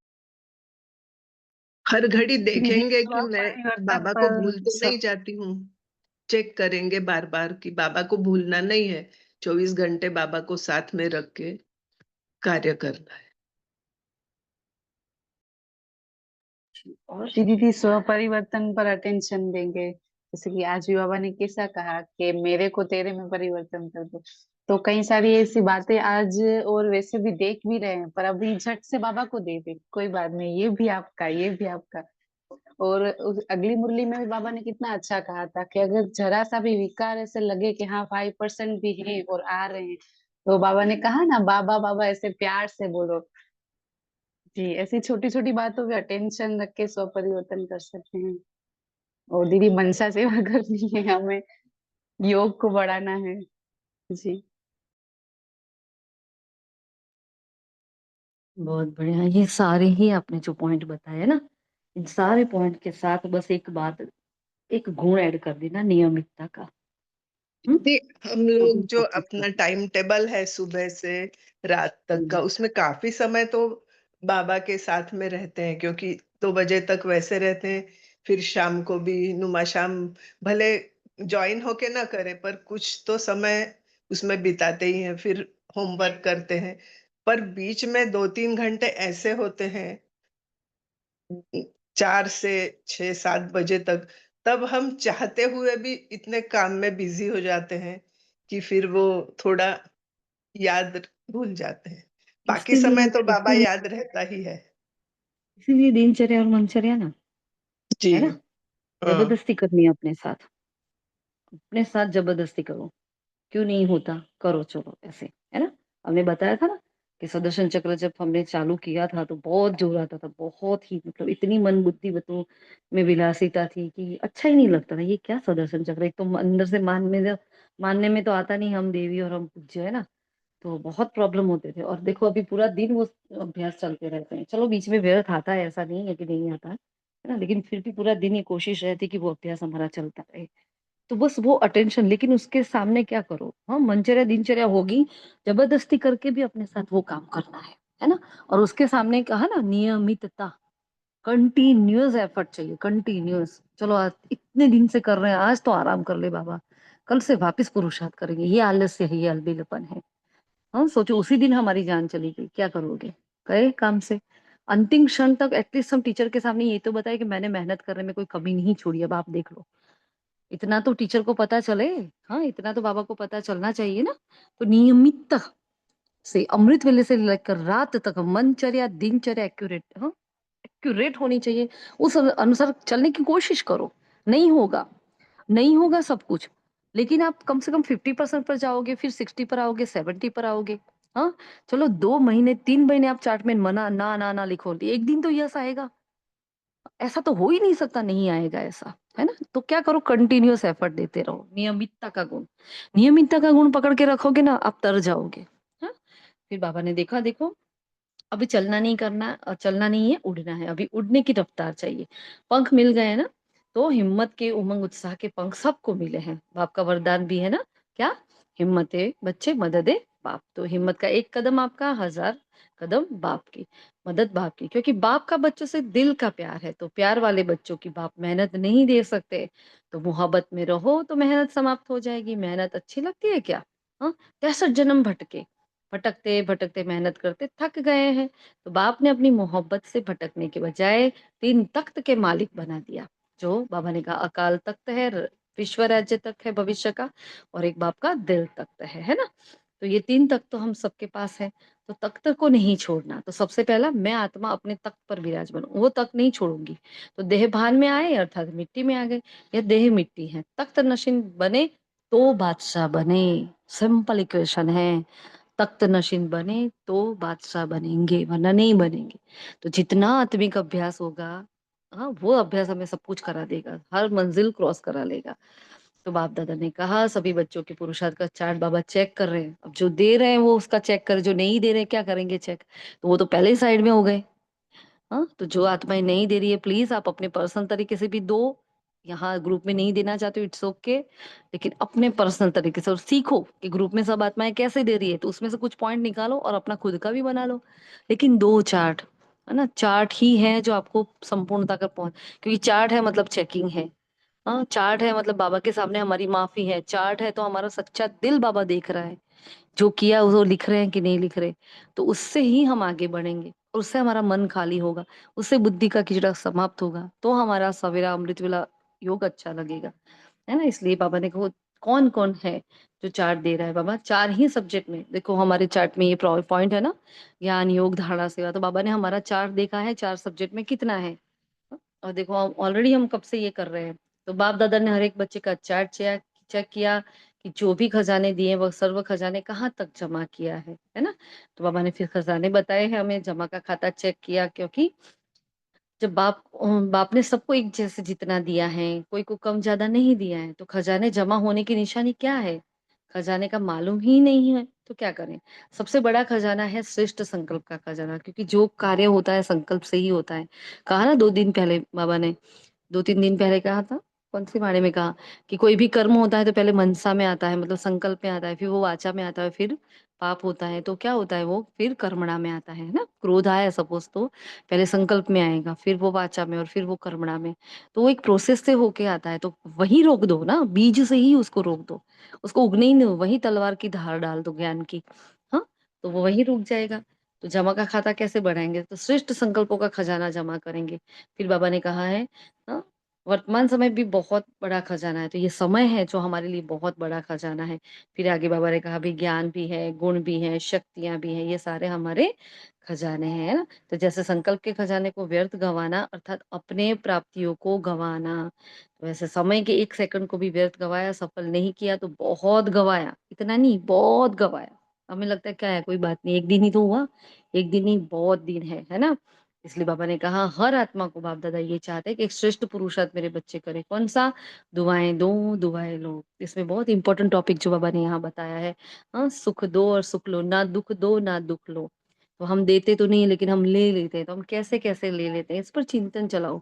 हर घड़ी दीदी, देखेंगे कि स्व मैं परिवर्तन बाबा को पर भूल तो नहीं जाती हूँ। चेक करेंगे बार-बार कि बाबा को भूलना नहीं है। 24 घंटे बाबा को साथ में रख के कार्य करना है। और जी दीदी, स्व परिवर्तन पर अटेंशन देंगे। जैसे कि आज भी बाबा ने कैसा कहा कि मेरे को तेरे में परिवर्तन कर दो। तो कई सारी ऐसी बातें आज और वैसे भी देख भी रहे हैं, पर अभी झट से बाबा को दे दे, कोई बात नहीं, ये भी आपका, ये भी आपका। और अगली मुरली में भी बाबा ने कितना अच्छा कहा था कि अगर जरा सा भी विकार ऐसे लगे कि हाँ 5% भी है और आ रहे हैं, तो बाबा ने कहा ना, बाबा बाबा ऐसे प्यार से बोलो। जी, ऐसी छोटी-छोटी बातों पे अटेंशन रख के स्व परिवर्तन कर सकते हैं। और दीदी मनसा सेवा करनी है हमें, योग को बढ़ाना है। जी। बहुत बढ़िया, ये सारे ही आपने जो पॉइंट बताए ना, इन सारे पॉइंट के साथ बस एक बात, एक गुण ऐड कर देना नियमितता का। हुँ? दीदी हम लोग जो बहुत अपना बढ़िया। टाइम टेबल है सुबह से रात तक का हुँ, उसमें काफ़ी समय तो बाबा के साथ में रहते हैं क्योंकि 2 बजे तक वैसे रहते हैं। फिर शाम को भी नुमा शाम भले जॉइन होके ना करें पर कुछ तो समय उसमें बिताते ही हैं, फिर होमवर्क करते हैं। पर बीच में 2-3 घंटे ऐसे होते हैं 4 से 6-7 बजे तक, तब हम चाहते हुए भी इतने काम में बिज़ी हो जाते हैं कि फिर वो थोड़ा याद भूल जाते हैं। बाकी समय तो बाबा याद रहता ही है। इसीलिए दिनचर्या और मनचर्या ना, जी। है ना? हाँ। जबरदस्ती करनी है अपने साथ। अपने साथ जबरदस्ती करो। क्यों नहीं होता? करो चलो ऐसे, है ना? हमने बताया था ना कि सुदर्शन चक्र जब हमने चालू किया था तो बहुत जोर आता था, बहुत ही मतलब इतनी मन बुद्धि में विलासिता थी कि अच्छा ही नहीं लगता था। ये क्या सुदर्शन चक्र? एक तो अंदर से मानने में तो आता नहीं हम देवी और हम पूज्य, है ना? तो बहुत प्रॉब्लम होते थे और देखो अभी पूरा दिन वो अभ्यास चलते रहते हैं। चलो बीच में व्यर्थ आता है, ऐसा नहीं है कि नहीं आता है ना? लेकिन फिर भी पूरा दिन ये कोशिश रहती है कि वो अभ्यास हमारा चलता रहे। तो बस वो अटेंशन, लेकिन उसके सामने क्या करो? हाँ, मनचर्या दिनचर्या होगी, जबरदस्ती करके भी अपने साथ वो काम करना है ना? और उसके सामने कहा ना नियमितता, कंटिन्यूअस एफर्ट चाहिए, कंटिन्यूअस। चलो आज इतने दिन से कर रहे हैं, आज तो आराम कर ले बाबा, कल से वापस पुरुषार्थ करेंगे। ये आलस्य है, ये अलबेलापन है। हाँ, सोचो उसी दिन हमारी जान चली गई, क्या करोगे? गए काम से। अंतिम क्षण तक एटलीस्ट हम टीचर के सामने ये तो बताए कि मैंने मेहनत करने में कोई कमी नहीं छोड़ी, अब आप देख लो। इतना तो टीचर को पता चले, हाँ, इतना तो बाबा को पता चलना चाहिए ना। तो नियमित से अमृत वेले से लेकर रात तक मनचर्या, दिनचर्या एक्यूरेट, हाँ, एक्यूरेट होनी चाहिए। उस अनुसार चलने की कोशिश करो। नहीं होगा, नहीं होगा सब कुछ, लेकिन आप कम से कम 50% पर जाओगे, फिर 60 पर आओगे, 70 पर आओगे। हाँ, चलो 2 महीने 3 महीने आप चार्ट में मना ना ना ना लिखो, एक दिन तो यस आएगा। ऐसा तो हो ही नहीं सकता नहीं आएगा ऐसा, है ना? तो क्या करो, कंटिन्यूअस एफर्ट देते रहो। नियमितता का गुण, नियमितता का गुण पकड़ के रखोगे ना, आप तर जाओगे। हाँ, फिर बाबा ने देखा, देखो अभी चलना नहीं करना, चलना नहीं है, उड़ना है। अभी उड़ने की रफ्तार चाहिए। पंख मिल गए हैं ना, तो हिम्मत के, उमंग उत्साह के पंख सबको मिले हैं। बाप का वरदान भी है ना, क्या? हिम्मत है बच्चे, मदद है बाप। तो हिम्मत का एक कदम आपका, 1000 कदम बाप की, मदद बाप की। क्योंकि बाप का बच्चों से दिल का प्यार है, तो प्यार वाले बच्चों की बाप मेहनत नहीं दे सकते। तो मोहब्बत में रहो तो मेहनत समाप्त हो जाएगी। मेहनत अच्छी लगती है क्या? हाँ, 63 जन्म भटके, भटकते भटकते मेहनत करते थक गए हैं। तो बाप ने अपनी मोहब्बत से भटकने के बजाय 3 तख्त के मालिक बना दिया। जो बाबा ने कहा, अकाल तख्त है, विश्व राज्य तक है भविष्य का, और एक बाप का दिल तख्त है ना? तो ये 3 तख्त तो हम सबके पास है। तो तख्त को नहीं छोड़ना। तो सबसे पहला, मैं आत्मा अपने तख्त पर विराजमान हूं, वो तख्त नहीं छोड़ूंगी। तो देह भान में आए अर्थात मिट्टी में आ गए, यह देह मिट्टी है। तख्त नशीन बने तो बादशाह बने, सिंपल इक्वेशन है। तख्त नशीन बने तो बादशाह बनेंगे, वरना नहीं बनेंगे। तो जितना आत्मिक अभ्यास होगा, हाँ, वो अभ्यास हमें सब कुछ करा देगा, हर मंजिल क्रॉस करा लेगा। तो बाप दादा ने कहा, सभी बच्चों के पुरुषार्थ का चार्ट बाबा चेक कर रहे हैं। अब जो दे रहे हैं वो उसका चेक कर, जो नहीं दे रहे हैं क्या करेंगे चेक? तो वो तो पहले ही साइड में हो गए। हाँ, तो जो आत्माएं नहीं दे रही है, प्लीज आप अपने पर्सनल तरीके से भी दो। यहाँ ग्रुप में नहीं देना चाहते हो, इट्स ओके, लेकिन अपने पर्सनल तरीके से। और सीखो कि ग्रुप में सब आत्माएं कैसे दे रही है, तो उसमें से कुछ पॉइंट निकालो और अपना खुद का भी बना लो। लेकिन दो चार्ट, है ना? चार्ट ही है जो आपको संपूर्णता तक पहुंच, क्योंकि चार्ट है मतलब चेकिंग है। हाँ, चार्ट है मतलब बाबा के सामने हमारी माफी है। चार्ट है तो हमारा सच्चा दिल बाबा देख रहा है, जो किया वो लिख रहे हैं कि नहीं लिख रहे। तो उससे ही हम आगे बढ़ेंगे, और उससे हमारा मन खाली होगा, उससे बुद्धि का कीचड़ा समाप्त होगा, तो हमारा सवेरा अमृत वेला योग अच्छा लगेगा, है ना? इसलिए बाबा ने कहा, कौन कौन है जो चार्ट दे रहा है? बाबा 4 ही सब्जेक्ट में, देखो हमारे चार्ट में ये पॉइंट है ना, ज्ञान योग धारणा सेवा। तो बाबा ने हमारा चार्ट देखा है, 4 सब्जेक्ट में कितना है। और देखो ऑलरेडी हम कब से ये कर रहे हैं। तो बाप दादा ने हर एक बच्चे का चार्ट चेक चेक किया कि जो भी खजाने दिए वह सर्व खजाने कहाँ तक जमा किया है ना? तो बाबा ने फिर खजाने बताए हैं हमें, जमा का खाता चेक किया। क्योंकि जब बाप ने सबको एक जैसे जितना दिया है, कोई को कम ज्यादा नहीं दिया है, तो खजाने जमा होने की निशानी क्या है? खजाने का मालूम ही नहीं है तो क्या करें? सबसे बड़ा खजाना है श्रेष्ठ संकल्प का खजाना, क्योंकि जो कार्य होता है संकल्प से ही होता है। कहा ना 2 दिन पहले बाबा ने, 2-3 दिन पहले कहा था, कौन सी वाणी में कहा कि कोई भी कर्म होता है तो पहले मनसा में आता है, मतलब संकल्प में आता है, फिर वो वाचा में आता है, फिर पाप होता है। तो क्या होता है वो फिर कर्मणा में आता है ना। क्रोध आया सपोज तो पहले संकल्प में आएगा, फिर वो वाचा में और फिर वो कर्मणा में। तो वो एक प्रोसेस से होके आता है। तो वही रोक दो ना, बीज से ही उसको रोक दो, उसको उगने ही नहीं दो, वही तलवार की धार डाल दो ज्ञान की। हाँ, तो वो वही रुक जाएगा। तो जमा का खाता कैसे बढ़ाएंगे? तो श्रेष्ठ संकल्पों का खजाना जमा करेंगे। फिर बाबा ने कहा है, हाँ, वर्तमान समय भी बहुत बड़ा खजाना है। तो ये समय है जो हमारे लिए बहुत बड़ा खजाना है। फिर आगे बाबा ने कहा भी ज्ञान भी है, गुण भी है, शक्तियाँ भी हैं, ये सारे हमारे खजाने हैं, है ना? तो जैसे संकल्प के खजाने को व्यर्थ गँवाना अर्थात अपने प्राप्तियों को गँवाना, वैसे समय के 1 सेकंड को भी व्यर्थ गँवाया, सफल नहीं किया तो बहुत गँवाया, इतना नहीं बहुत गँवाया। हमें लगता है क्या है कोई बात नहीं, 1 दिन ही तो हुआ, 1 दिन नहीं बहुत दिन है ना? इसलिए बाबा ने कहा हर आत्मा को बाप दादा ये चाहते हैं कि एक श्रेष्ठ पुरुषार्थ मेरे बच्चे करें। कौन सा? दुआएं दो दुआएं लो। इसमें बहुत इंपॉर्टेंट टॉपिक जो बाबा ने यहाँ बताया है, हाँ, सुख दो और सुख लो, ना दुख दो ना दुख लो। तो हम देते तो नहीं लेकिन हम ले लेते हैं। तो हम कैसे कैसे ले लेते हैं, इस पर चिंतन चलाओ।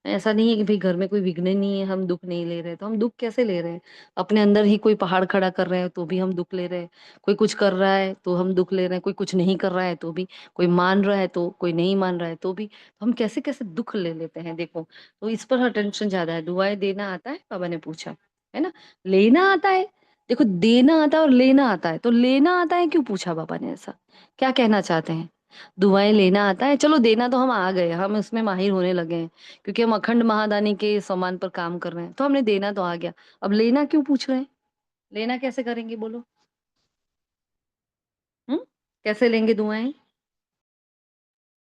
ऐसा नहीं है कि भाई घर में कोई विघ्न नहीं है, हम दुख नहीं ले रहे। तो हम दुख कैसे ले रहे हैं? अपने अंदर ही कोई पहाड़ खड़ा कर रहे हैं तो भी हम दुख ले रहे हैं। कोई कुछ कर रहा है तो हम दुख ले रहे हैं, कोई कुछ नहीं कर रहा है तो भी, कोई मान रहा है तो, कोई नहीं मान रहा है तो भी। तो हम कैसे कैसे दुख ले लेते हैं देखो। तो इस पर अटेंशन ज्यादा है। दुआएं देना आता है? बाबा ने पूछा, है ना? लेना आता है? देखो, देना आता है और लेना आता है। तो लेना आता है क्यों पूछा बाबा ने? ऐसा क्या कहना चाहते हैं? दुआएं लेना आता है, चलो देना तो हम आ गए, हम इसमें माहिर होने लगे हैं, क्योंकि हम अखंड महादानी के सम्मान पर काम कर रहे हैं। तो हमने देना तो आ गया, अब लेना क्यों पूछ रहे हैं? लेना कैसे करेंगे बोलो? हम्म, कैसे लेंगे दुआएं?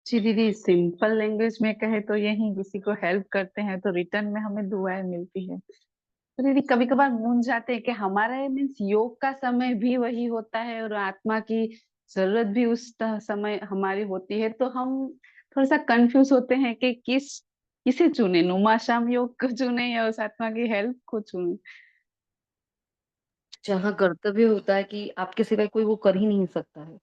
जी दीदी, सिंपल लैंग्वेज में कहे तो यही, किसी को हेल्प करते हैं तो रिटर्न में हमें दुआएं मिलती है। तो दीदी कभी कभार मूंझ जाते हैं कि हमारा मीन्स योग का समय भी वही होता है और आत्मा की जरूरत भी उस समय हमारी होती है। तो हम थोड़ा सा कंफ्यूज होते हैं कि किसे चुने, नुमा शाम योग को चुने या उस आत्मा की हेल्प को चुने। जहाँ कर्तव्य होता है कि आपके सिवाय कोई वो कर ही नहीं सकता है,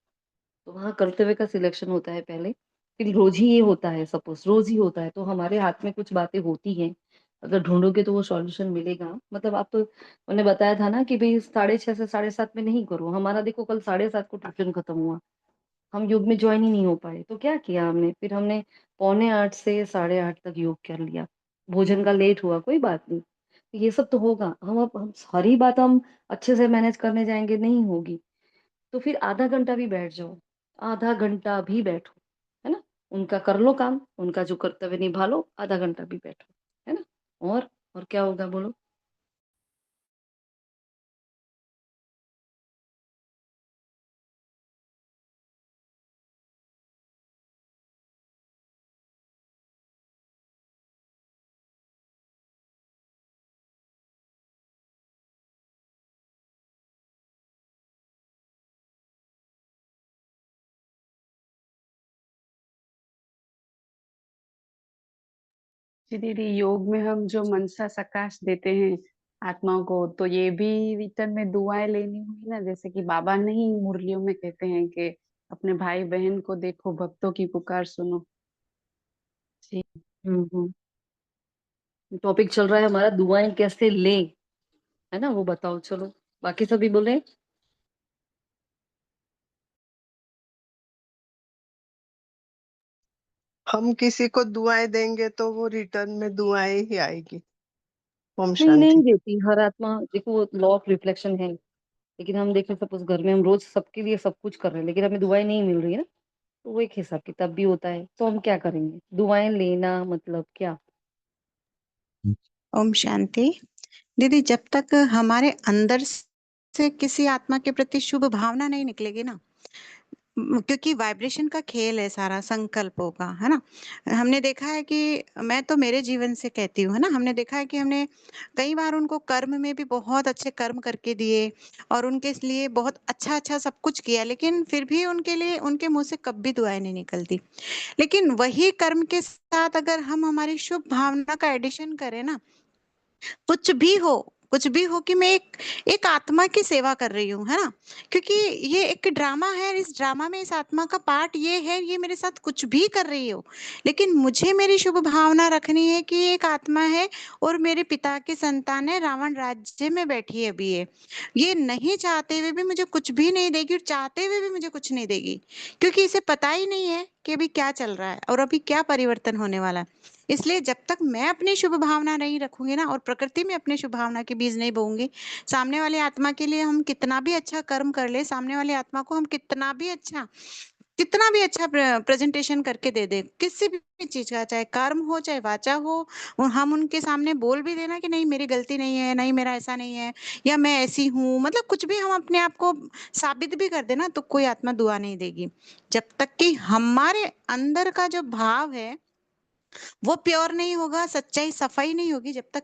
तो वहाँ कर्तव्य का सिलेक्शन होता है पहले। फिर रोज ही ये होता है, सपोज रोज ही होता है तो हमारे हाथ में कुछ बातें होती हैं। अगर ढूंढोगे तो वो सॉल्यूशन मिलेगा। मतलब आप तो, मैंने बताया था ना कि भाई 6:30 से 7:30 में नहीं करो। हमारा देखो कल 7:30 को ट्यूशन खत्म हुआ, हम योग में ज्वाइन ही नहीं हो पाए। तो क्या किया हमने? फिर हमने 7:45 से 8:30 तक योग कर लिया। भोजन का लेट हुआ, कोई बात नहीं, तो ये सब तो होगा। हम सारी बात हम अच्छे से मैनेज करने जाएंगे, नहीं होगी। तो फिर आधा घंटा भी बैठ जाओ, आधा घंटा भी बैठो, है ना? उनका कर लो काम, उनका जो कर्तव्य निभा लो, आधा घंटा भी बैठो, है ना? और क्या होगा बोलो? जी दीदी, योग में हम जो मनसा सकाश देते हैं आत्माओं को, तो ये भी रिटर्न में दुआएं लेनी हुई ना। जैसे कि बाबा नहीं मुरलियों में कहते हैं कि अपने भाई बहन को देखो, भक्तों की पुकार सुनो। जी। हम्म। टॉपिक चल रहा है हमारा दुआएं कैसे लें, है ना? वो बताओ चलो, बाकी सभी बोले। हम किसी को दुआएं देंगे तो वो रिटर्न में दुआएं ही आएगी। ओम नहीं, नहीं शांति। देती हर आत्मा। देखो वो लॉ ऑफ रिफ्लेक्शन है। लेकिन हम देखें सपोज घर में हम रोज सबके लिए सब कुछ कर रहे हैं लेकिन हमें दुआएं नहीं मिल रही है ना, तो वो एक हिसाब किताब भी होता है। तो हम क्या करेंगे? दुआएं लेना मतलब क्या? ओम शांति। दीदी, जब तक हमारे अंदर से किसी आत्मा के प्रति शुभ भावना नहीं निकलेगी ना, क्योंकि वाइब्रेशन का खेल है सारा, संकल्पों का, है ना? हमने देखा है कि, मैं तो मेरे जीवन से कहती हूँ, है ना? हमने देखा है कि हमने कई बार उनको कर्म में भी बहुत अच्छे कर्म करके दिए और उनके लिए बहुत अच्छा-अच्छा सब कुछ किया, लेकिन फिर भी उनके लिए उनके मुँह से कभी दुआएँ नहीं निकलती। लेकिन वही कर्म के साथ अगर हम हमारी शुभ भावना का एडिशन करें ना, कुछ भी हो, कुछ भी हो कि मैं एक आत्मा की सेवा कर रही हूँ, है ना? क्योंकि ये एक ड्रामा है, इस ड्रामा में इस आत्मा का पार्ट ये है, ये मेरे साथ कुछ भी कर रही हो, लेकिन मुझे मेरी शुभ भावना रखनी है कि ये एक आत्मा है और मेरे पिता की संतान है, रावण राज्य में बैठी है अभी ये नहीं चाहते हुए भी मुझे कुछ भी नहीं देगी और चाहते हुए भी मुझे कुछ नहीं देगी, क्योंकि इसे पता ही नहीं है कि अभी क्या चल रहा है और अभी क्या परिवर्तन होने वाला है। इसलिए जब तक मैं अपनी शुभ भावना नहीं रखूंगी ना और प्रकृति में अपने शुभ भावना के बीज नहीं बोऊंगी, सामने वाली आत्मा के लिए हम कितना भी अच्छा कर्म कर ले, सामने वाली आत्मा को हम कितना भी अच्छा प्रेजेंटेशन करके दे दे, किसी भी चीज का, चाहे कर्म हो चाहे वाचा हो, और हम उनके सामने बोल भी देना कि नहीं मेरी गलती नहीं है, नहीं मेरा ऐसा नहीं है, या मैं ऐसी हूँ, मतलब कुछ भी हम अपने आप को साबित भी कर देना, तो कोई आत्मा दुआ नहीं देगी। जब तक कि हमारे अंदर का जो भाव है वो प्योर नहीं होगा, सच्चाई सफाई नहीं होगी, जब तक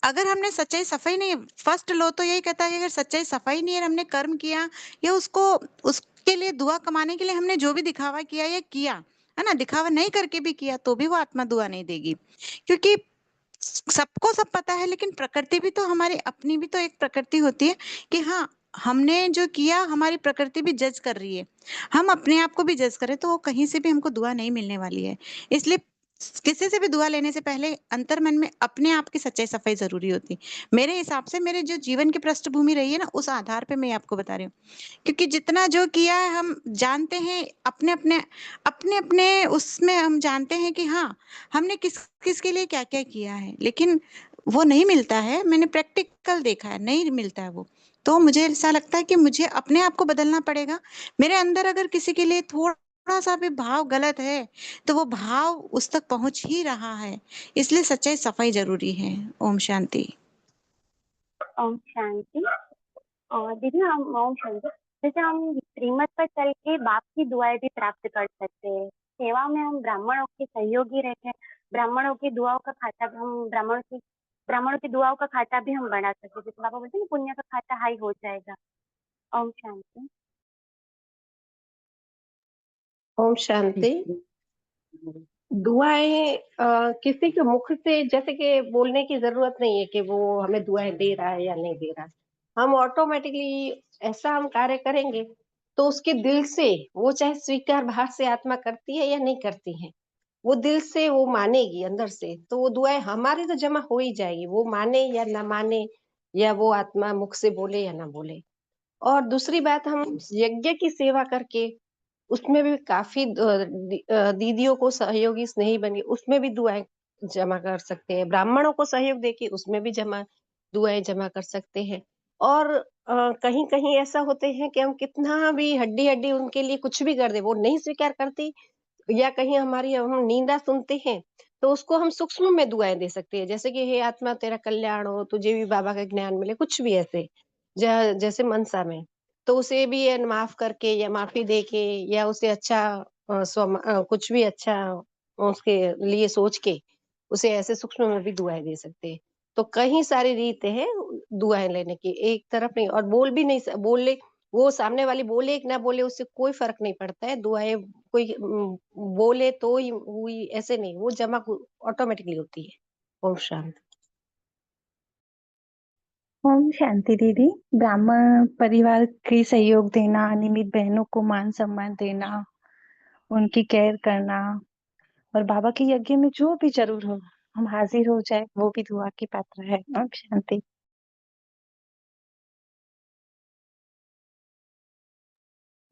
अगर हमने सच्चाई सफाई नहीं, फर्स्ट लो तो यही कहता है कि अगर सच्चाई सफाई नहीं है, हमने कर्म किया या उसको उसके लिए दुआ कमाने के लिए हमने जो भी दिखावा किया या किया, है ना, दिखावा नहीं करके भी किया तो भी वो आत्मा दुआ नहीं देगी। क्योंकि सबको सब पता है, लेकिन प्रकृति भी तो हमारी अपनी भी तो एक प्रकृति होती है कि हाँ, हमने जो किया हमारी प्रकृति भी जज कर रही है, हम अपने आप को भी जज करें तो वो कहीं से भी हमको दुआ नहीं मिलने वाली है। इसलिए किसी से भी दुआ लेने से पहले अंतर्मन में अपने आप की सच्चाई सफाई जरूरी होती है। मेरे हिसाब से मेरे जो जीवन की पृष्ठभूमि रही है ना, उस आधार पे मैं आपको बता रही हूँ, क्योंकि जितना जो किया है हम जानते हैं, अपने अपने उसमें हम जानते हैं कि हाँ, हमने किस किस के लिए क्या क्या किया है, लेकिन वो नहीं मिलता है, मैंने प्रैक्टिकल देखा है, नहीं मिलता है वो। तो मुझे ऐसा लगता है कि मुझे अपने आप को बदलना पड़ेगा। मेरे अंदर अगर किसी के लिए थोड़ा सा भी भाव गलत है तो वो भाव उस तक पहुंच ही रहा है, इसलिए सच्चाई सफाई जरूरी है। ओम शांति। ओम शांति। और दीदी हम ओम शांति, जैसे हम श्रीमत पर चल के बाप की दुआएं भी प्राप्त कर सकते हैं, सेवा में हम ब्राह्मणों के सहयोगी रहते हैं, ब्राह्मणों की दुआओं का खाता भी हम ब्राह्मणों की दुआओं का खाता भी हम बना सकते हैं, जैसे बाबा बोलते हैं ना, पुण्य का खाता हाई हो जाएगा। ओम शांति। ओम शांति। दुआएं किसी के मुख से जैसे कि बोलने की जरूरत नहीं है कि वो हमें दुआएं दे रहा है या नहीं दे रहा है, हम ऑटोमेटिकली ऐसा हम कार्य करेंगे तो उसके दिल से, वो चाहे स्वीकार बाहर से आत्मा करती है या नहीं करती है, वो दिल से वो मानेगी अंदर से, तो वो दुआएं हमारी तो जमा हो ही जाएगी, वो माने या ना माने, या वो आत्मा मुख से बोले या ना बोले। और दूसरी बात, हम यज्ञ की सेवा करके उसमें भी काफी दीदियों को सहयोगी स्नेही बनी, उसमें भी दुआएं जमा कर सकते हैं, ब्राह्मणों को सहयोग देके उसमें भी दुआएं जमा कर सकते हैं। और कहीं कहीं ऐसा होते हैं कि हम कितना भी हड्डी हड्डी उनके लिए कुछ भी कर दे, वो नहीं स्वीकार करती, या कहीं हमारी हम निंदा सुनते हैं, तो उसको हम सूक्ष्म में दुआएं दे सकते हैं, जैसे कि हे आत्मा तेरा कल्याण हो, तुझे भी बाबा का ज्ञान मिले, कुछ भी ऐसे जैसे मनसा में, तो उसे भी माफ करके या माफी देके, या उसे अच्छा कुछ भी अच्छा उसके लिए सोच के उसे ऐसे सूक्ष्म में भी दुआएं दे सकते हैं। तो कई सारी रीतें हैं दुआएं लेने की, एक तरफ नहीं। और बोल भी नहीं बोले, वो सामने वाली बोले कि ना बोले उससे कोई फर्क नहीं पड़ता है, दुआएं कोई बोले तो ही हुई ऐसे नहीं, वो जमा ऑटोमेटिकली होती है। ओम शांति। ओम शांति दीदी। ब्राह्मण परिवार के सहयोग देना, अनियमित बहनों को मान सम्मान देना, उनकी केयर करना, और बाबा के यज्ञ में जो भी जरूर हो हम हाजिर हो जाए, वो भी दुआ की पात्र है। ओम शांति।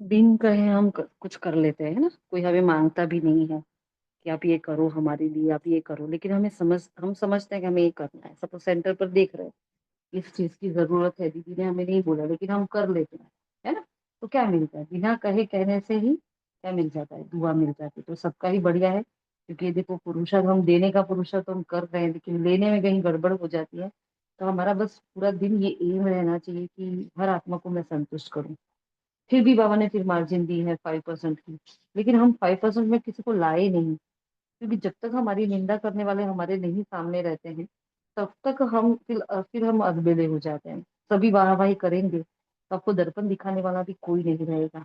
बिन कहे हम कुछ कर लेते हैं ना, कोई हमें मांगता भी नहीं है कि आप ये करो हमारे लिए, आप ये करो, लेकिन हम समझते हैं कि हमें ये करना है। सपोज सेंटर पर देख रहे हैं इस चीज की जरूरत है, दीदी ने हमें नहीं बोला लेकिन हम कर लेते हैं, है ना? तो क्या मिलता है? बिना कहने से ही क्या मिल जाता है? दुआ मिल जाती है। तो सबका ही बढ़िया है, क्योंकि ये देखो पुरुषार्थ, हम देने का पुरुषार्थ हम कर रहे हैं, लेकिन लेने में कहीं गड़बड़ हो जाती है। तो हमारा बस पूरा दिन ये एम रहना चाहिए कि हर आत्मा को मैं संतुष्ट करूं। फिर भी बाबा ने फिर मार्जिन दी है 5% की, लेकिन हम 5% में किसी को लाए नहीं, क्योंकि जब तक हमारी निंदा करने वाले हमारे नहीं सामने रहते हैं तब तक हम फिर हम अधबेले हो जाते हैं। सभी वाहवाही करेंगे तो आपको दर्पण दिखाने वाला भी कोई नहीं रहेगा,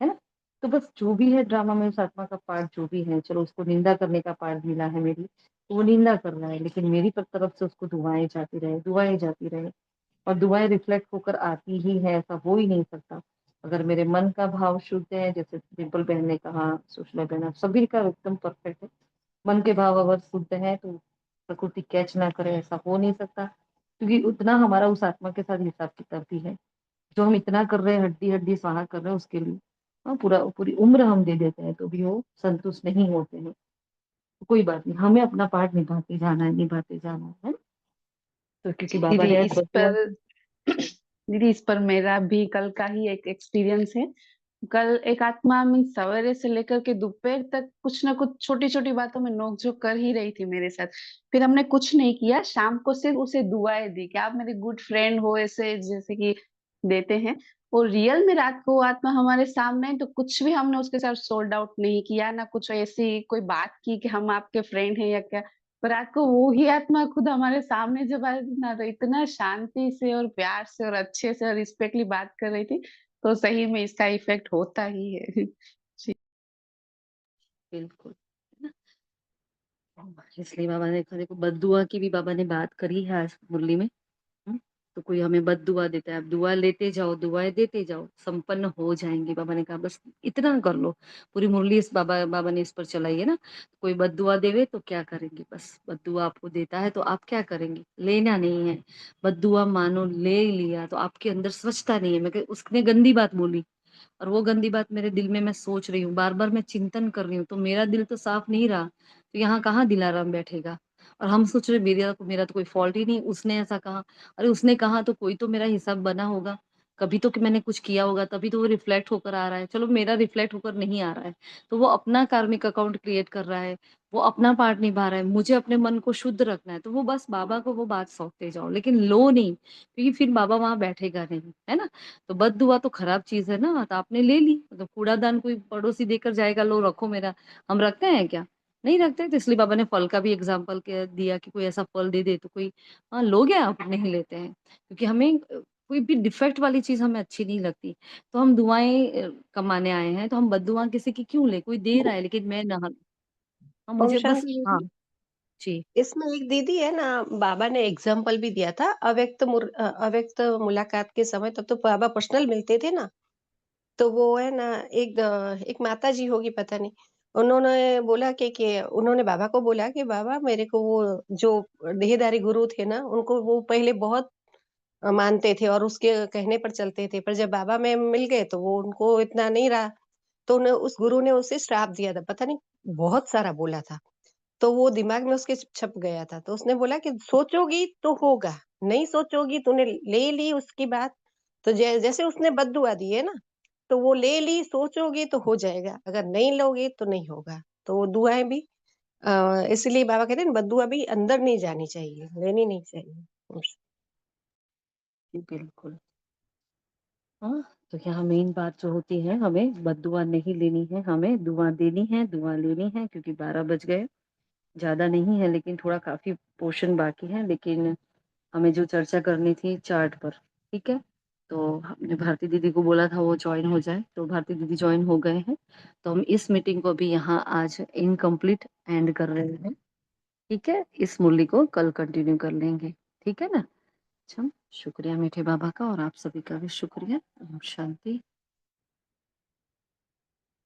है ना? तो बस जो भी है ड्रामा में, उस आत्मा का पार्ट जो भी है, चलो उसको निंदा करने का पार्ट मिला है मेरी, वो निंदा कर रहा है, लेकिन मेरी तरफ से उसको दुआएं जाती रहे, दुआएं जाती रहे, और दुआएं रिफ्लेक्ट होकर आती ही है, ऐसा हो ही नहीं सकता। अगर मेरे मन का भाव शुद्ध है, जैसे डिम्पल बहन ने कहा, सुषमा बहन, सभी का एकदम परफेक्ट है, मन के भाव अगर शुद्ध है तो प्रकृति कैच ना करे, ऐसा हो नहीं सकता, क्योंकि उतना हमारा उस आत्मा के साथ हिसाब किताब भी है। जो हम इतना कर रहे हैं, हड्डी हड्डी स्वाहा कर रहे हैं उसके लिए, हाँ, पूरी उम्र हम दे देते हैं तो भी वो संतुष्ट नहीं होते हैं। तो कोई बात नहीं, हमें अपना पार्ट निभाते जाना है, निभाते जाना है। तो क्योंकि बाबा दीदी ने इस पर दीदी इस पर मेरा भी कल का ही एक एक्सपीरियंस है। कल एक आत्मा में सवेरे से लेकर के दोपहर तक कुछ ना कुछ छोटी छोटी बातों में नोकझोंक कर ही रही थी मेरे साथ। फिर हमने कुछ नहीं किया, शाम को सिर्फ उसे दुआएं दी कि आप मेरे गुड फ्रेंड हो, ऐसे जैसे कि देते हैं। और रियल में रात को वो आत्मा हमारे सामने है, तो कुछ भी हमने उसके साथ सोल्ड आउट नहीं किया, ना कुछ ऐसी कोई बात की कि हम आपके फ्रेंड हैं या क्या। पर रात को वो ही आत्मा खुद हमारे सामने जब आई थी ना, तो इतना शांति से और प्यार से और अच्छे से और रिस्पेक्टली बात कर रही थी। तो सही में इसका इफेक्ट होता ही है। जी। बिल्कुल, है ना? इसलिए बाबा ने देखो, बद्दुआ की भी बाबा ने बात करी है आज मुरली में। तो कोई हमें बद्दुआ देता है, आप दुआ लेते जाओ, दुआएं देते जाओ, संपन्न हो जाएंगे। बाबा ने कहा बस इतना कर लो। पूरी मुरली इस बाबा ने इस पर चलाई है ना। कोई बद्दुआ देवे तो क्या करेंगे, बस बद्दुआ आपको देता है तो आप क्या करेंगे, लेना नहीं है। बद्दुआ मानो ले लिया तो आपके अंदर स्वच्छता नहीं है। मैं उसने गंदी बात बोली, और वो गंदी बात मेरे दिल में मैं सोच रही हूँ, बार बार मैं चिंतन कर रही हूँ, तो मेरा दिल तो साफ नहीं रहा, तो यहाँ कहाँ दिलाराम बैठेगा। और हम सोच रहे मेरा तो कोई फॉल्ट ही नहीं, उसने ऐसा कहा। अरे उसने कहा तो कोई तो मेरा हिसाब बना होगा, कभी तो कि मैंने कुछ किया होगा, तभी तो वो रिफ्लेक्ट होकर आ रहा है। चलो मेरा रिफ्लेक्ट होकर नहीं आ रहा है, तो वो अपना कार्मिक अकाउंट क्रिएट कर रहा है, वो अपना पार्ट निभा रहा है। मुझे अपने मन को शुद्ध रखना है, तो वो बस बाबा को वो बात सौंपते जाओ, लेकिन लो नहीं, क्योंकि फिर बाबा वहां बैठेगा नहीं, है ना। तो बद दुआ तो खराब चीज है ना, तो आपने ले ली, मतलब कूड़ादान कोई पड़ोसी देकर जाएगा, लो रखो मेरा, हम रखते हैं क्या, नहीं रखते। तो इसलिए बाबा ने फल का भी एग्जाम्पल दिया कि कोई ऐसा फल दे दे तो कोई, हाँ लोगे आप, नहीं लेते हैं, क्योंकि हमें कोई भी डिफेक्ट वाली चीज हमें अच्छी नहीं लगती। तो हम दुआएं कमाने आए हैं, तो हम बद्दुआ किसी की क्यों ले, कोई दे रहा है लेकिन मैं ना, हाँ ओम मुझे बस, शांति हाँ दीदी, जी, इसमें एक दीदी है ना, बाबा ने एग्जाम्पल भी दिया था। अव्यक्त मुलाकात के समय तब तो बाबा पर्सनल मिलते थे ना, तो वो है ना, एक माता जी होगी पता नहीं, उन्होंने बोला कि उन्होंने बाबा को बोला कि बाबा मेरे को वो जो देहधारी गुरु थे ना, उनको वो पहले बहुत मानते थे और उसके कहने पर चलते थे, पर जब बाबा में मिल गए तो वो उनको इतना नहीं रहा, तो उन्हें उस गुरु ने उसे श्राप दिया था, पता नहीं बहुत सारा बोला था। तो वो दिमाग में उसके छप गया था। तो उसने बोला कि सोचोगी तो होगा, नहीं सोचोगी तूने ले ली उसकी बात, तो जैसे उसने बद्दुआ दी है ना, तो वो ले ली, सोचोगी तो हो जाएगा, अगर नहीं लोगे तो नहीं होगा। तो वो दुआएँ भी इसलिए बाबा कहते हैं ना, बद्दुआ भी अंदर नहीं जानी चाहिए, लेनी नहीं चाहिए। जी, बिल्कुल। हाँ, तो यहाँ मेन बात जो होती है, हमें बद्दुआ नहीं लेनी है, हमें दुआ देनी है, दुआ लेनी है, क्योंकि 12 बज गए। ज्यादा नहीं है, लेकिन थोड़ा काफी पोर्शन बाकी है, लेकिन हमें जो चर्चा करनी थी चार्ट पर, ठीक है। तो हमने भारती दीदी को बोला था वो ज्वाइन हो जाए, तो भारती दीदी ज्वाइन हो गए हैं। तो हम इस मीटिंग को भी यहाँ आज इनकम्प्लीट एंड कर रहे हैं, ठीक है। इस मुरली को कल कंटिन्यू कर लेंगे, ठीक है ना। अच्छा, शुक्रिया मीठे बाबा का, और आप सभी का भी शुक्रिया। ओम शांति।